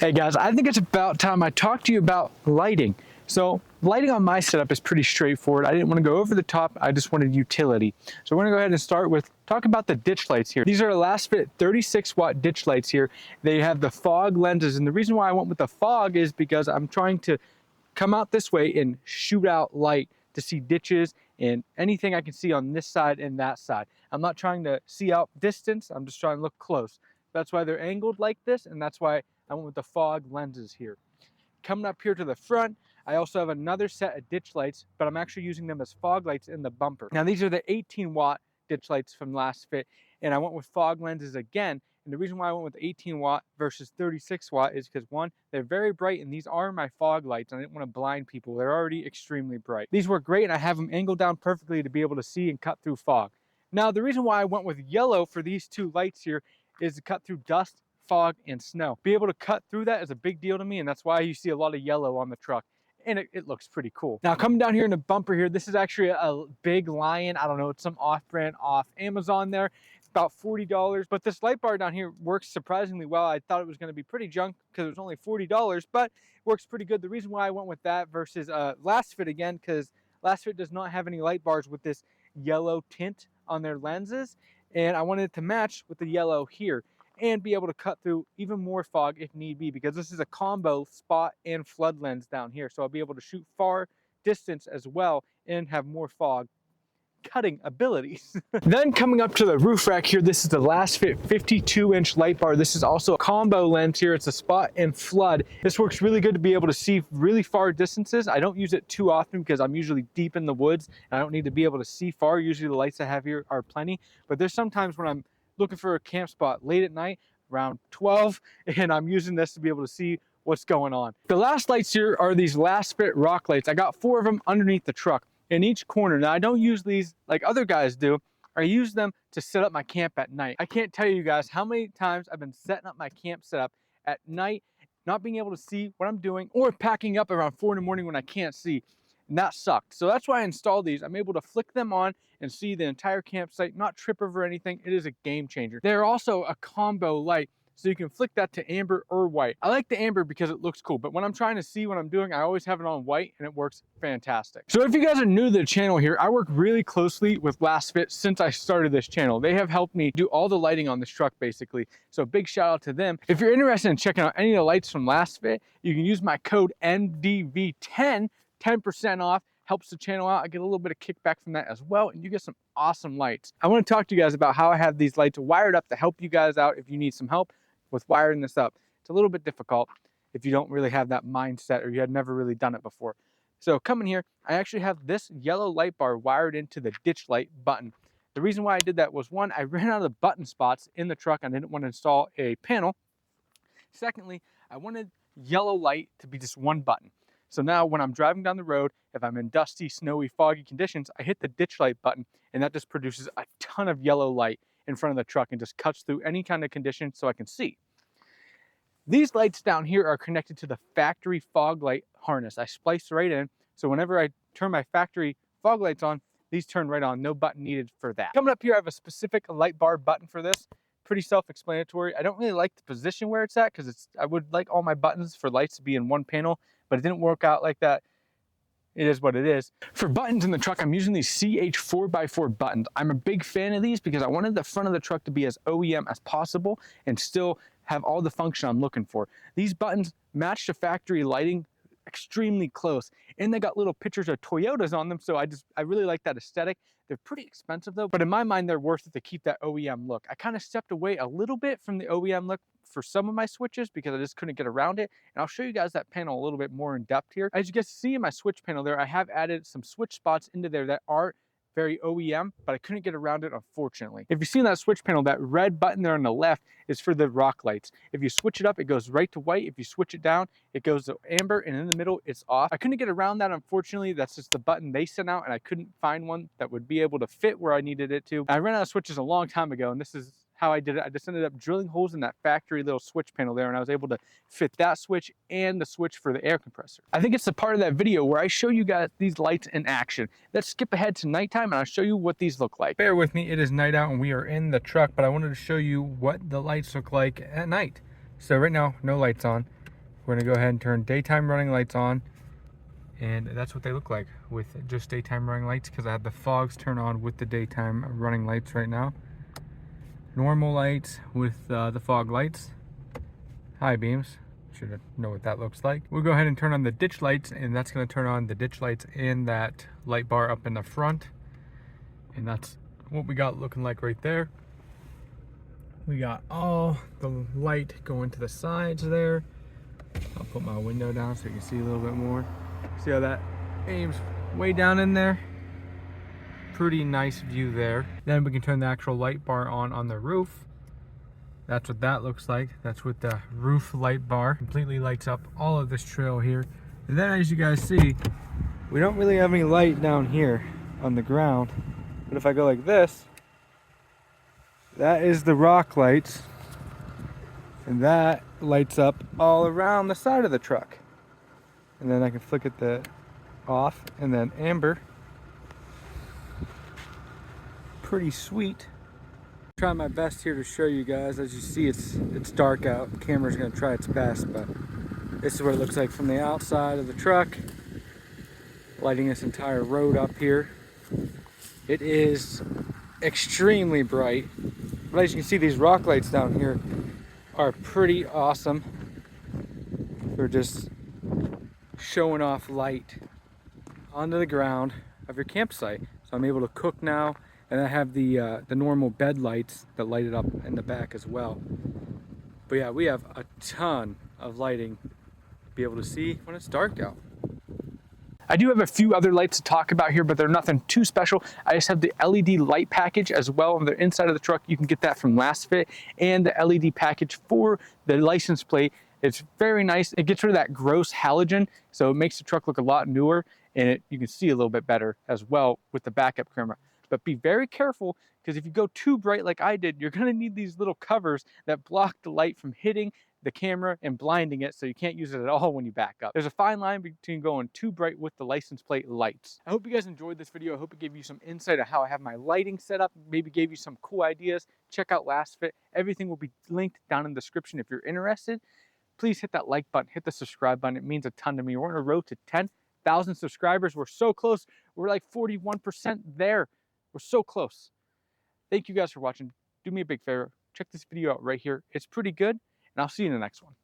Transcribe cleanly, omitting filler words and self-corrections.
Hey guys, I think it's about time I talk to you about lighting. So lighting on my setup is pretty straightforward. I didn't want to go over the top, I just wanted utility. So we're gonna go ahead and start with talk about the ditch lights here. These are Lasfit 36 watt ditch lights here. They have the fog lenses, and the reason why I went with the fog is because I'm trying to come out this way and shoot out light to see ditches and anything I can see on this side and that side. I'm not trying to see out distance, I'm just trying to look close. That's why they're angled like this, and that's why I went with the fog lenses here. Coming up here to the front, I also have another set of ditch lights, but I'm actually using them as fog lights in the bumper. Now these are the 18 watt ditch lights from Lasfit, and I went with fog lenses again. And the reason why I went with 18 watt versus 36 watt is because one, they're very bright, and these are my fog lights. And I didn't want to blind people. They're already extremely bright. These work great, and I have them angled down perfectly to be able to see and cut through fog. Now the reason why I went with yellow for these two lights here is to cut through dust, fog, and snow. Be able to cut through that is a big deal to me, and that's why you see a lot of yellow on the truck. And it looks pretty cool. Now coming down here in the bumper here, this is actually a big Lion. I don't know, it's some off-brand off Amazon there. It's about $40, but this light bar down here works surprisingly well. I thought it was gonna be pretty junk because it was only $40, but it works pretty good. The reason why I went with that versus Lasfit again, because Lasfit does not have any light bars with this yellow tint on their lenses, and I wanted it to match with the yellow here and be able to cut through even more fog if need be, because this is a combo spot and flood lens down here. So I'll be able to shoot far distance as well and have more fog cutting abilities. Then coming up to the roof rack here, this is the Lasfit 52-inch light bar. This is also a combo lens here. It's a spot and flood. This works really good to be able to see really far distances. I don't use it too often because I'm usually deep in the woods and I don't need to be able to see far. Usually the lights I have here are plenty, but there's sometimes when I'm looking for a camp spot late at night around 12 and I'm using this to be able to see what's going on. The last lights here are these Lasfit rock lights. I got 4 of them underneath the truck in each corner. Now I don't use these like other guys do. I use them to set up my camp at night. I can't tell you guys how many times I've been setting up my camp setup at night, not being able to see what I'm doing, or packing up around 4 in the morning when I can't see. And that sucked. So that's why I installed these. I'm able to flick them on and see the entire campsite, not trip over anything. It is a game changer. They're also a combo light, so you can flick that to amber or white. I like the amber because it looks cool, but when I'm trying to see what I'm doing, I always have it on white and it works fantastic. So if you guys are new to the channel here, I work really closely with Lasfit since I started this channel. They have helped me do all the lighting on this truck basically. So big shout out to them. If you're interested in checking out any of the lights from Lasfit, you can use my code MDV10, 10% off. Helps the channel out. I get a little bit of kickback from that as well, and you get some awesome lights. I want to talk to you guys about how I have these lights wired up to help you guys out if you need some help with wiring this up. It's a little bit difficult if you don't really have that mindset or you had never really done it before. So coming here, I actually have this yellow light bar wired into the ditch light button. The reason why I did that was, one, I ran out of the button spots in the truck. I didn't want to install a panel. Secondly, I wanted yellow light to be just one button. So now when I'm driving down the road, if I'm in dusty, snowy, foggy conditions, I hit the ditch light button and that just produces a ton of yellow light in front of the truck and just cuts through any kind of condition so I can see. These lights down here are connected to the factory fog light harness. I spliced right in, so whenever I turn my factory fog lights on, these turn right on, no button needed for that. Coming up here, I have a specific light bar button for this. Pretty self-explanatory. I don't really like the position where it's at because I would like all my buttons for lights to be in one panel, but it didn't work out like that. It is what it is. For buttons in the truck, I'm using these CH 4x4 buttons. I'm a big fan of these because I wanted the front of the truck to be as OEM as possible and still have all the function I'm looking for. These buttons match the factory lighting extremely close, and they got little pictures of Toyotas on them, so I really like that aesthetic. They're pretty expensive though, but in my mind they're worth it to keep that OEM look. I kind of stepped away a little bit from the OEM look for some of my switches because I just couldn't get around it, and I'll show you guys that panel a little bit more in depth here. As you guys see in my switch panel there, I have added some switch spots into there that are very OEM, but I couldn't get around it, unfortunately. If you see in that switch panel, that red button there on the left is for the rock lights. If you switch it up, it goes right to white. If you switch it down, it goes to amber, and in the middle, it's off. I couldn't get around that, unfortunately. That's just the button they sent out, and I couldn't find one that would be able to fit where I needed it to. I ran out of switches a long time ago, and this is how I did it. I just ended up drilling holes in that factory little switch panel there, and I was able to fit that switch and the switch for the air compressor. I think it's the part of that video where I show you guys these lights in action. Let's skip ahead to nighttime and I'll show you what these look like. Bear with me, it is night out and we are in the truck, but I wanted to show you what the lights look like at night. So right now, no lights on. we're gonna go ahead and turn daytime running lights on. And that's what they look like with just daytime running lights, because I have the fogs turned on with the daytime running lights right now. Normal lights with the fog lights. High beams. Should know what that looks like. We'll go ahead and turn on the ditch lights, and that's going to turn on the ditch lights and that light bar up in the front. And that's what we got looking like right there. We got all the light going to the sides there. I'll put my window down so you can see a little bit more. See how that aims way down in there? Pretty nice view there. Then we can turn the actual light bar on the roof. That's what that looks like. That's with the roof light bar. Completely lights up all of this trail here. And then as you guys see, we don't really have any light down here on the ground. But if I go like this, that is the rock lights. And that lights up all around the side of the truck. And then I can flick it off, and then amber. Pretty sweet. Try my best here to show you guys. As you see, it's dark out. The camera's gonna try its best, but this is what it looks like from the outside of the truck, lighting this entire road up here. It is extremely bright, but as you can see, these rock lights down here are pretty awesome. They're just showing off light onto the ground of your campsite. So I'm able to cook now, and I have the normal bed lights that light it up in the back as well. But yeah, we have a ton of lighting to be able to see when it's dark out. I do have a few other lights to talk about here, but they're nothing too special. I just have the LED light package as well on the inside of the truck. You can get that from Lasfit, and the LED package for the license plate. It's very nice. It gets rid of that gross halogen, so it makes the truck look a lot newer, and you can see a little bit better as well with the backup camera. But be very careful, because if you go too bright like I did, you're gonna need these little covers that block the light from hitting the camera and blinding it, so you can't use it at all when you back up. There's a fine line between going too bright with the license plate lights. I hope you guys enjoyed this video. I hope it gave you some insight on how I have my lighting set up, maybe gave you some cool ideas. Check out Lasfit. Everything will be linked down in the description if you're interested. Please hit that like button, hit the subscribe button. It means a ton to me. We're on a road to 10,000 subscribers. We're so close. We're like 41% there. We're so close. Thank you guys for watching. Do me a big favor. Check this video out right here. It's pretty good, and I'll see you in the next one.